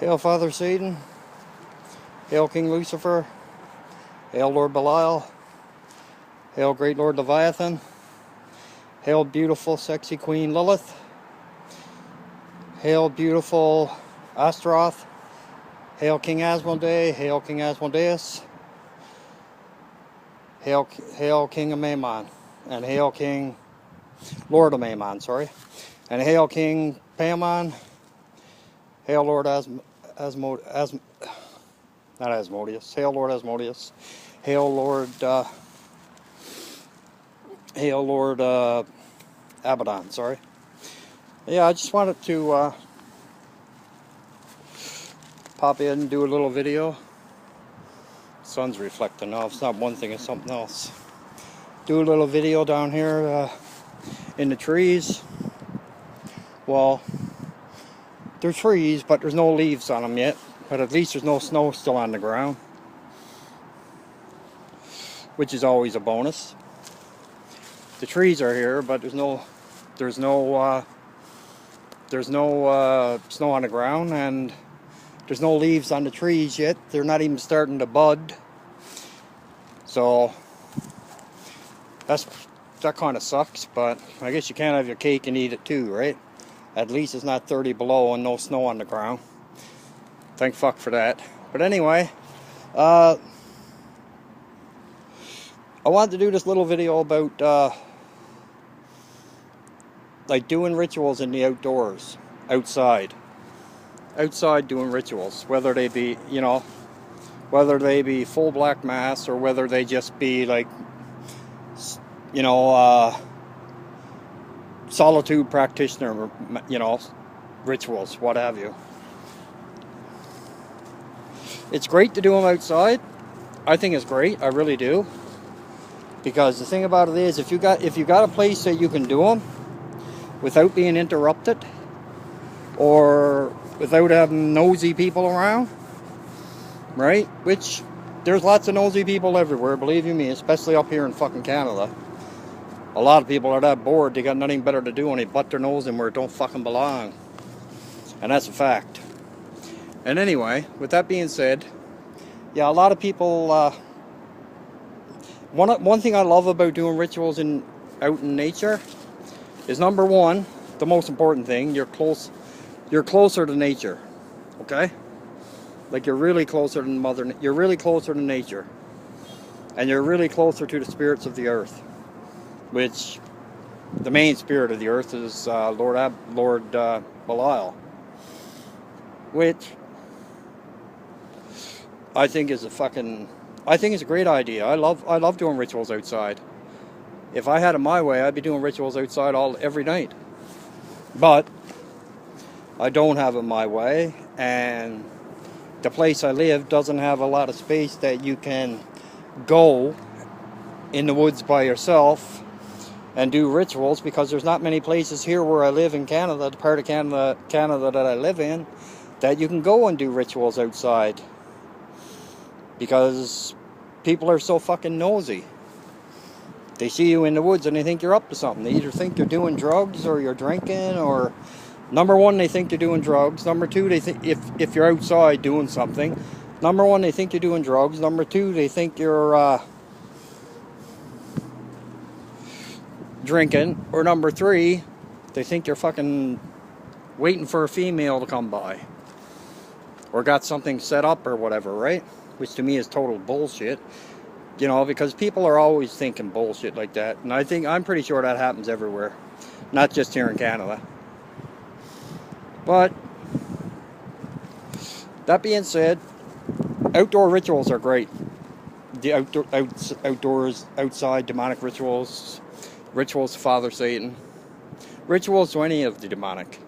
Hail Father Satan, hail King Lucifer, hail Lord Belial, hail Great Lord Leviathan, hail beautiful sexy Queen Lilith, hail beautiful Astaroth, hail King Asmodee, hail King Asmodeus, hail King of Mammon, and hail King Lord of Mammon, sorry, and hail King Paimon, hail Lord Asmodeus, hail Lord Asmodeus, hail Lord Abaddon, sorry. Yeah, I just wanted to pop in and do a little video. Sun's reflecting now. It's not one thing, it's something else. Do a little video down here in the trees. Well, they're trees, but there's no leaves on them yet. But at least there's no snow still on the ground, which is always a bonus. The trees are here, but there's no snow on the ground, and there's no leaves on the trees yet. They're not even starting to bud. So that kind of sucks, but I guess you can't have your cake and eat it too, right? At least it's not 30 below and no snow on the ground. Thank fuck for that. But anyway, I wanted to do this little video about like doing rituals in the outdoors, outside doing rituals, whether they be, whether they be full black mass or whether they just be like, solitude practitioner, rituals, what have you. It's great to do them outside. I think it's great, I really do. Because the thing about it is, if you got a place that you can do them without being interrupted, or without having nosy people around, right? Which, there's lots of nosy people everywhere, believe you me, especially up here in fucking Canada. A lot of people are that bored, they got nothing better to do and they butt their nose in where it don't fucking belong. And that's a fact. And anyway, with that being said, yeah, a lot of people, one thing I love about doing rituals out in nature is, number one, the most important thing, you're closer to nature, okay? Like you're really closer to you're really closer to nature. And you're really closer to the spirits of the earth, which the main spirit of the earth is Lord Belial, which I think is a great idea. I love doing rituals outside. If I had it my way, I'd be doing rituals outside every night. But I don't have it my way, and the place I live doesn't have a lot of space that you can go in the woods by yourself and do rituals, because there's not many places here where I live in Canada, the part of Canada that I live in, that you can go and do rituals outside. Because people are so fucking nosy. They see you in the woods and they think you're up to something. They either think you're doing drugs or you're drinking, or number one, they think you're doing drugs. Number two, they think if you're outside doing something, number one, they think you're doing drugs. Number two, they think you're drinking. Or number three, they think you're fucking waiting for a female to come by, or got something set up or whatever, right? Which to me is total bullshit, because people are always thinking bullshit like that, and I'm pretty sure that happens everywhere, not just here in Canada. But that being said, outdoor rituals are great. The outdoors, outside demonic rituals to Father Satan, rituals to any of the demonic.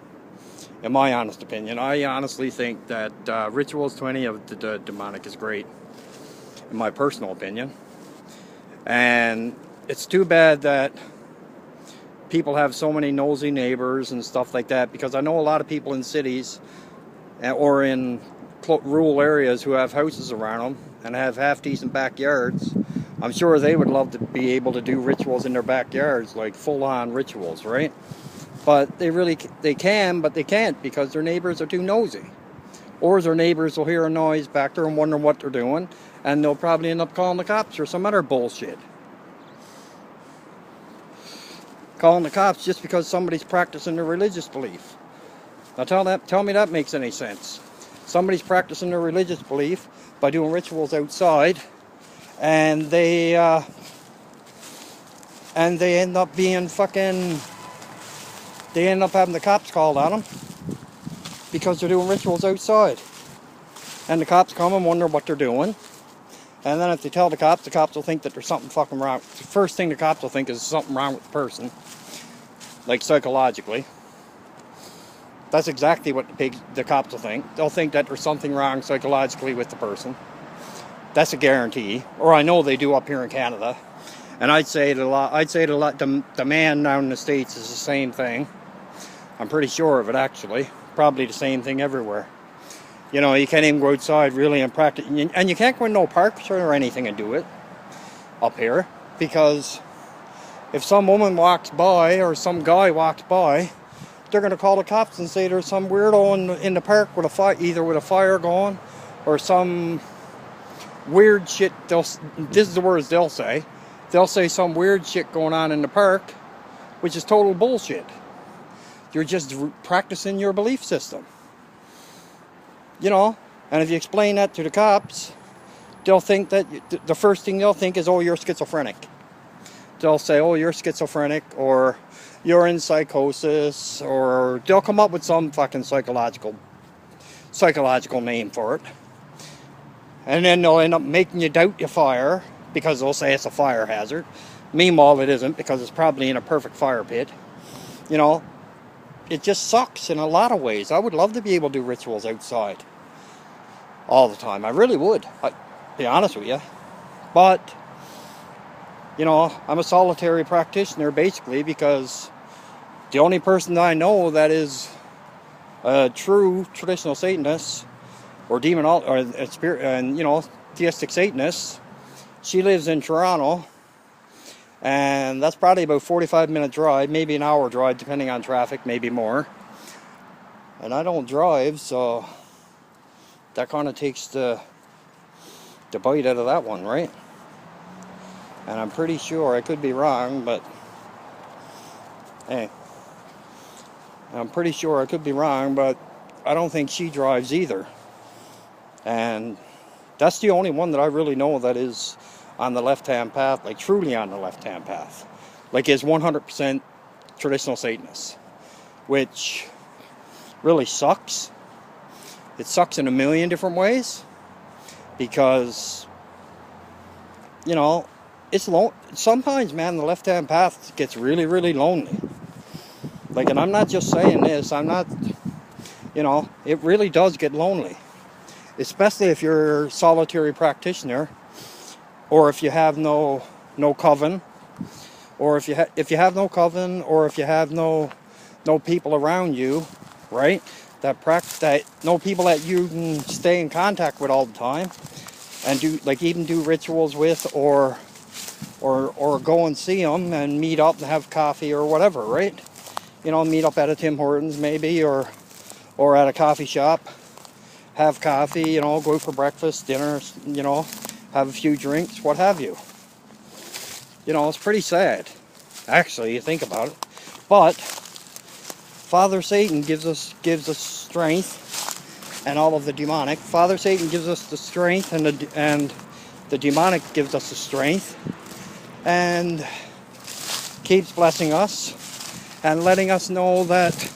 In my honest opinion, I honestly think that rituals to any of the demonic is great, in my personal opinion. And it's too bad that people have so many nosy neighbors and stuff like that, because I know a lot of people in cities or in rural areas who have houses around them and have half-decent backyards. I'm sure they would love to be able to do rituals in their backyards, like full-on rituals, right? But they can, but they can't, because their neighbors are too nosy. or their neighbors will hear a noise back there and wonder what they're doing, and they'll probably end up calling the cops or some other bullshit. Calling the cops just because somebody's practicing their religious belief. Now tell me that makes any sense. Somebody's practicing their religious belief by doing rituals outside, and they end up being fucking. They end up having the cops called on them because they're doing rituals outside, and the cops come and wonder what they're doing. And then if they tell the cops will think that there's something fucking wrong. The first thing the cops will think is something wrong with the person, like psychologically. That's exactly what the cops will think. They'll think that there's something wrong psychologically with the person. That's a guarantee. Or I know they do up here in Canada. And I'd say the man down in the States is the same thing. I'm pretty sure of it, actually. Probably the same thing everywhere. You know, you can't even go outside really and practice. And you can't go in no parks or anything and do it up here. Because if some woman walks by or some guy walks by, they're going to call the cops and say there's some weirdo in the park with either with a fire going or some weird shit. This is the words they'll say. They'll say some weird shit going on in the park, which is total bullshit. You're just practicing your belief system. You know, and if you explain that to the cops, they'll think that the first thing they'll think is, oh, you're schizophrenic. They'll say, oh, you're schizophrenic, or you're in psychosis, or they'll come up with some fucking psychological name for it. And then they'll end up making you doubt your fire, because they'll say it's a fire hazard. Meanwhile, it isn't, because it's probably in a perfect fire pit. You know, it just sucks in a lot of ways. I would love to be able to do rituals outside all the time. I really would, I'll be honest with you. But, you know, I'm a solitary practitioner, basically, because the only person that I know that is a true traditional Satanist, or demon, or a spirit, and, you know, theistic Satanist, she lives in Toronto, and that's probably about a 45-minute drive, maybe an hour drive, depending on traffic, maybe more. And I don't drive, so that kind of takes the bite out of that one, right? And I'm pretty sure, I could be wrong, but hey, I'm pretty sure I could be wrong, but I don't think she drives either. And that's the only one that I really know that is on the left-hand path, like truly on the left-hand path. Like is 100% traditional Satanist, which really sucks. It sucks in a million different ways, because, you know, it's sometimes, man, the left-hand path gets really, really lonely. Like, and I'm not just saying this, I'm not, you know, it really does get lonely. Especially if you're a solitary practitioner, or if you have no coven, or if you have no coven, or if you have no people around you, right? That no people that you can stay in contact with all the time, and even do rituals with, or go and see them and meet up and have coffee or whatever, right? You know, meet up at a Tim Hortons maybe, or at a coffee shop, have coffee, you know, go for breakfast, dinner, you know, have a few drinks, what have you. You know, it's pretty sad, actually, you think about it. But Father Satan gives us strength, and all of the demonic. Father Satan gives us the strength, and the demonic gives us the strength, and keeps blessing us and letting us know that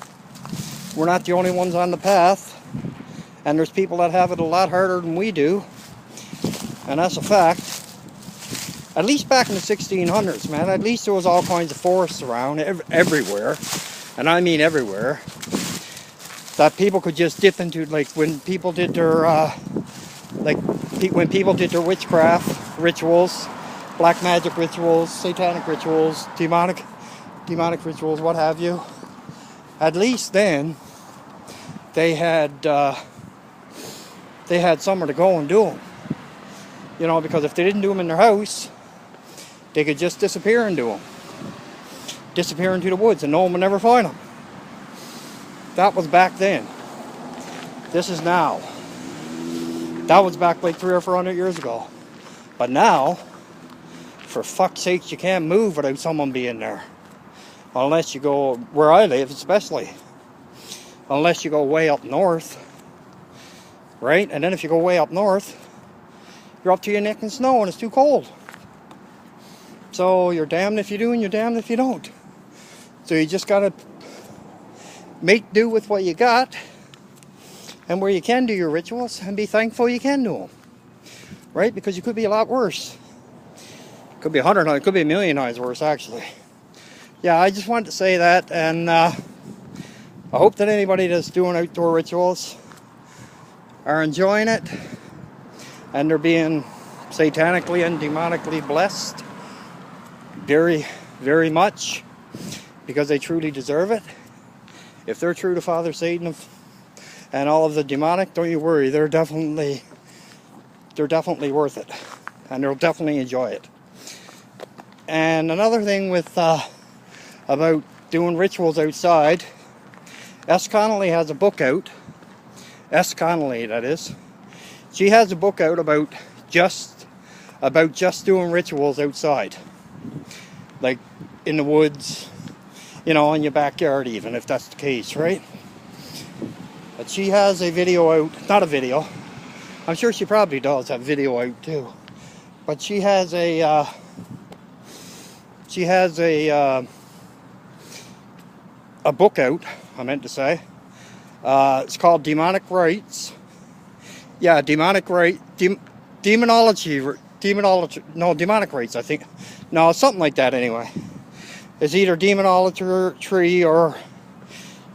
we're not the only ones on the path, and there's people that have it a lot harder than we do. And that's a fact. At least back in the 1600s, man, at least there was all kinds of forests around everywhere, and I mean everywhere, that people could just dip into, like when people did their when people did their witchcraft rituals, black magic rituals, satanic rituals, demonic rituals, what have you. At least then they had somewhere to go and do them. You know, because if they didn't do them in their house, they could just disappear and do them. Disappear into the woods, and no one would never find them. That was back then. This is now. That was back like 300 or 400 years ago. But now, for fuck's sake, you can't move without someone being there. Unless you go, where I live especially. Unless you go way up north. Right? And then if you go way up north, you're up to your neck in snow and it's too cold. So you're damned if you do and you're damned if you don't. So you just gotta make do with what you got. And where you can do your rituals and be thankful you can do them. Right? Because you could be a lot worse. Could be 100 times, could be a million times worse actually. Yeah, I just wanted to say that, and I hope that anybody that's doing outdoor rituals are enjoying it and they're being satanically and demonically blessed very, very much, because they truly deserve it. If they're true to Father Satan and all of the demonic, don't you worry, they're definitely worth it, and they'll definitely enjoy it. And another thing with about doing rituals outside, S. Connolly has a book out. S. Connolly, that is. She has a book out about just doing rituals outside, like in the woods, you know, in your backyard, even if that's the case, right? But she has a video out, not a video. I'm sure she probably does have video out too. But she has a book out, I meant to say. It's called Demonic Rites. Yeah, Demonic Rites. Demonic Rites, I think. No, something like that anyway. It's either demonolatry or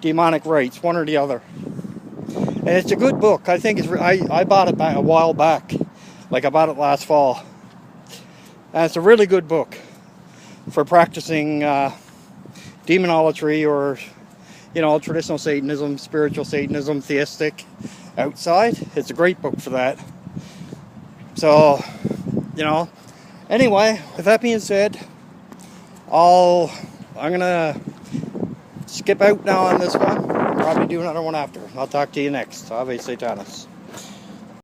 demonic rites, one or the other. And it's a good book. I think I bought it a while back. Like I bought it last fall. And it's a really good book for practicing demonolatry or, you know, traditional Satanism, spiritual Satanism, theistic outside. It's a great book for that. So, you know, anyway, with that being said, I'm gonna skip out now on this one. Probably do another one after. I'll talk to you next. Ave Satanis.